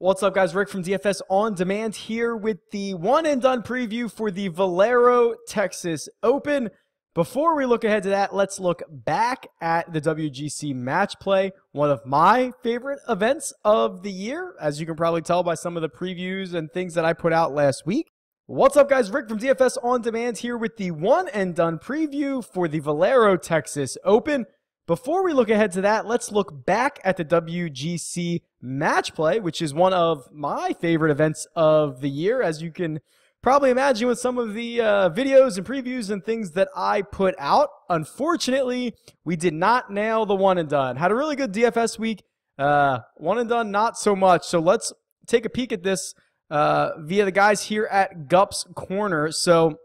What's up, guys? Rick from DFS On Demand here with the one and done preview for the Valero Texas Open. Before we look ahead to that, let's look back at the WGC match play, one of my favorite events of the year, as you can probably tell by some of the previews and things that I put out last week. What's up, guys? Rick from DFS On Demand here with the one and done preview for the Valero Texas Open. Before we look ahead to that, let's look back at the WGC match play, which is one of my favorite events of the year, as you can probably imagine with some of the videos and previews and things that I put out. Unfortunately, we did not nail the one and done. Had a really good DFS week. One and done, not so much. So let's take a peek at this via the guys here at Gup's Corner. So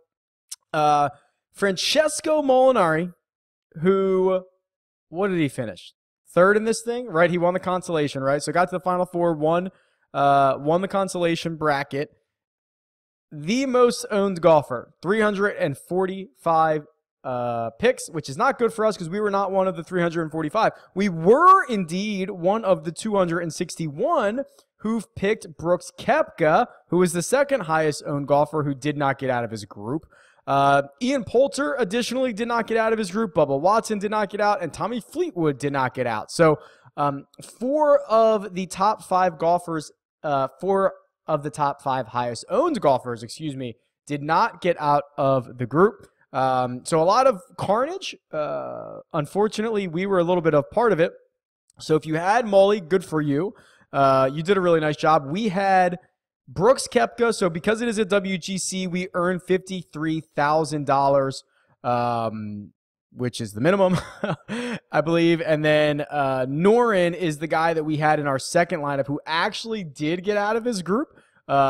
Francesco Molinari, who... what did he finish? Third in this thing, right? He won the consolation, right? So got to the Final Four, won the consolation bracket. The most owned golfer, 345 picks, which is not good for us because we were not one of the 345. We were indeed one of the 261 who've picked Brooks Koepka, who was the second highest owned golfer who did not get out of his group. Ian Poulter additionally did not get out of his group. Bubba Watson did not get out, and Tommy Fleetwood did not get out. So, four of the top five highest owned golfers, did not get out of the group. So a lot of carnage. Unfortunately, we were a little bit of part of it. So if you had Molly, good for you. You did a really nice job. We had Brooks Koepka, so because it is a WGC, we earned $53,000, which is the minimum, I believe. And then Norin is the guy that we had in our second lineup who actually did get out of his group.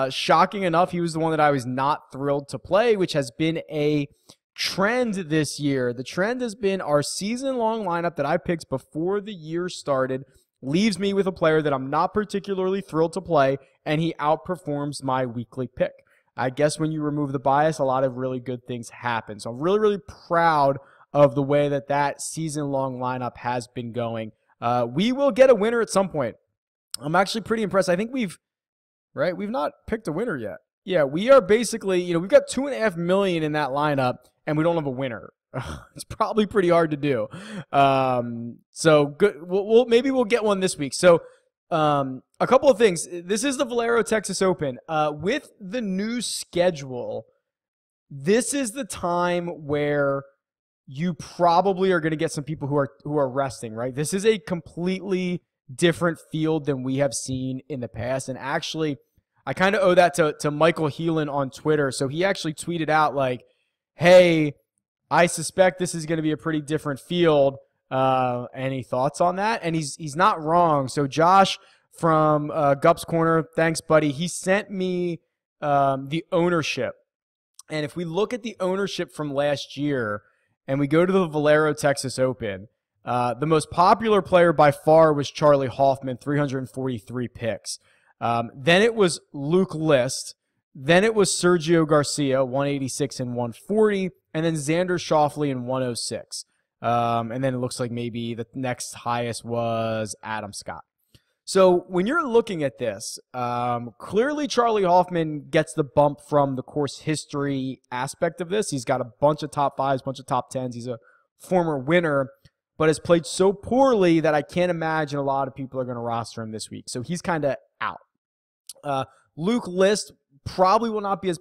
Shocking enough, he was the one that I was not thrilled to play, which has been a trend this year. The trend has been our season-long lineup that I picked before the year started leaves me with a player that I'm not particularly thrilled to play, and he outperforms my weekly pick. I guess when you remove the bias, a lot of really good things happen. So I'm really, really proud of the way that that season-long lineup has been going. We will get a winner at some point. I'm actually pretty impressed. I think we've not picked a winner yet. Yeah, we are basically, we've got $2.5 million in that lineup, and we don't have a winner. It's probably pretty hard to do. So good. Maybe we'll get one this week. So a couple of things. This is the Valero Texas Open. With the new schedule, this is the time where you probably are going to get some people who are resting, right? This is a completely different field than we have seen in the past. And actually, I kind of owe that to Michael Heelan on Twitter. So he actually tweeted out like, hey, I suspect this is going to be a pretty different field. Any thoughts on that? And he's not wrong. So Josh from Gup's Corner, thanks, buddy. He sent me the ownership. And if we look at the ownership from last year and we go to the Valero Texas Open, the most popular player by far was Charlie Hoffman, 343 picks. Then it was Luke List. Then it was Sergio Garcia, 186 and 140. And then Xander Schauffele in 106. And then it looks like maybe the next highest was Adam Scott. So when you're looking at this, clearly Charlie Hoffman gets the bump from the course history aspect of this. He's got a bunch of top fives, bunch of top tens. He's a former winner, but has played so poorly that I can't imagine a lot of people are going to roster him this week. So he's kind of out. Luke List probably will not be as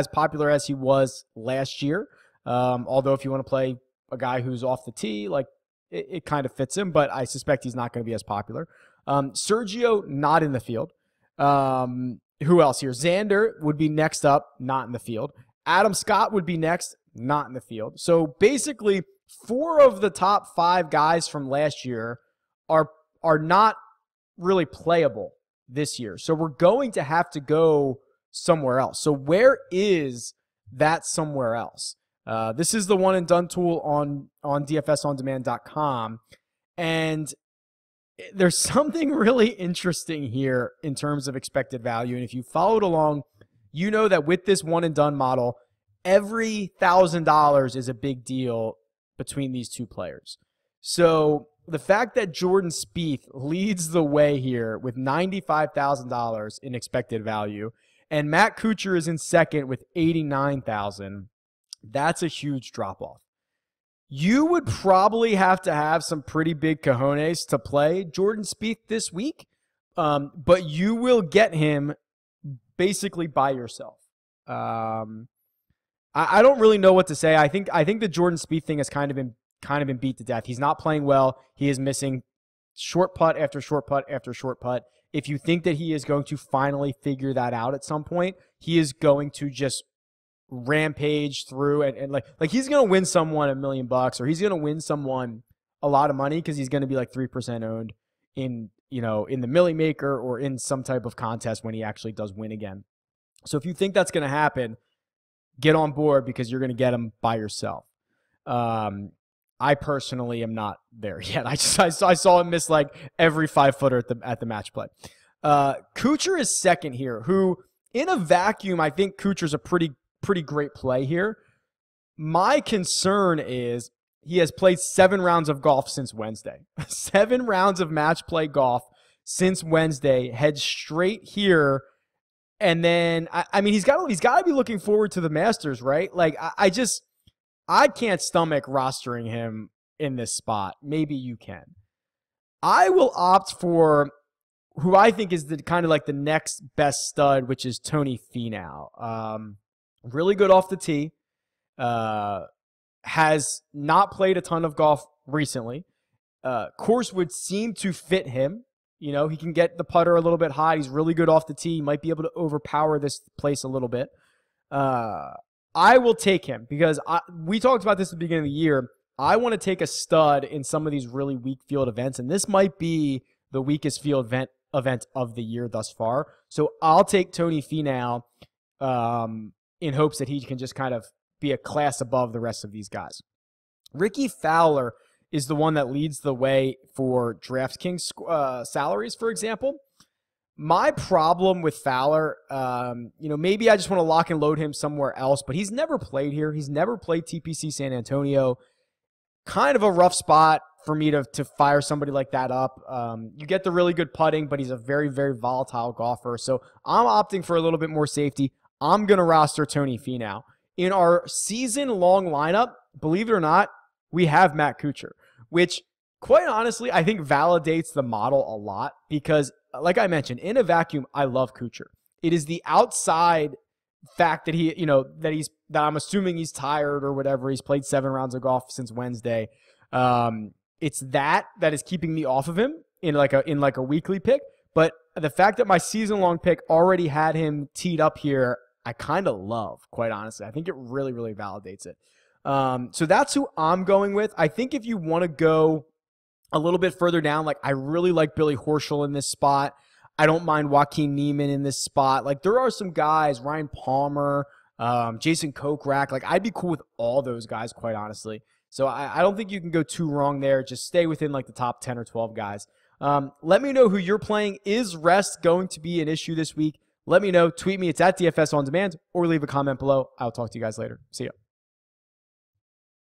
popular as he was last year. Although if you want to play a guy who's off the tee, like it kind of fits him, but I suspect he's not going to be as popular. Sergio, not in the field. Who else here? Xander would be next up, not in the field. Adam Scott would be next, not in the field. So basically, four of the top five guys from last year are not really playable this year. So we're going to have to go somewhere else. So where is that somewhere else? This is the one and done tool on dfsondemand.com. And there's something really interesting here in terms of expected value. And if you followed along, you know that with this one and done model, every $1,000 is a big deal between these two players. So the fact that Jordan Spieth leads the way here with $95,000 in expected value, and Matt Kuchar is in second with $89,000, that's a huge drop-off. You would probably have to have some pretty big cojones to play Jordan Spieth this week, but you will get him basically by yourself. I don't really know what to say. I think the Jordan Spieth thing has kind of been beat to death. He's not playing well. He is missing short putt after short putt after short putt. If you think that he is going to finally figure that out at some point, he is going to just rampage through and like he's going to win someone $1 million, or he's going to win someone a lot of money because he's going to be like 3% owned in the Millie Maker or in some type of contest when he actually does win again. So if you think that's going to happen, get on board because you're going to get him by yourself. I personally am not there yet. I saw him miss like every 5-footer at the match play. Kuchar is second here, who in a vacuum, I think Kuchar's a pretty great play here. My concern is he has played 7 rounds of golf since Wednesday. 7 rounds of match play golf since Wednesday. Head straight here. And then, I mean, he's got to be looking forward to the Masters, right? Like, I can't stomach rostering him in this spot. Maybe you can. I will opt for who I think is the kind of like the next best stud, which is Tony Finau. Really good off the tee. Has not played a ton of golf recently. Course would seem to fit him. He can get the putter a little bit high. He's really good off the tee. He might be able to overpower this place a little bit. I will take him because we talked about this at the beginning of the year. I want to take a stud in some of these really weak field events, and this might be the weakest field event of the year thus far. So I'll take Tony Finau in hopes that he can just kind of be a class above the rest of these guys. Ricky Fowler is the one that leads the way for DraftKings salaries, for example. My problem with Fowler, maybe I just want to lock and load him somewhere else, but he's never played here. He's never played TPC San Antonio. Kind of a rough spot for me to fire somebody like that up. You get the really good putting, but he's a very, very volatile golfer. So I'm opting for a little bit more safety. I'm going to roster Tony Finau. In our season-long lineup, believe it or not, we have Matt Kuchar, which, quite honestly, I think validates the model a lot because, like I mentioned, in a vacuum, I love Kuchar. It is the outside fact that that I'm assuming he's tired or whatever. He's played 7 rounds of golf since Wednesday. It's that is keeping me off of him in like a weekly pick. But the fact that my season-long pick already had him teed up here, I kind of love, quite honestly. I think it really, really validates it. So that's who I'm going with. I think if you want to go a little bit further down, like I really like Billy Horschel in this spot. I don't mind Joaquin Niemann in this spot. Like there are some guys, Ryan Palmer, Jason Kokrak. Like I'd be cool with all those guys, quite honestly. So I don't think you can go too wrong there. Just stay within like the top 10 or 12 guys. Let me know who you're playing. Is rest going to be an issue this week? Let me know. Tweet me. It's at DFS On Demand, or leave a comment below. I'll talk to you guys later. See ya.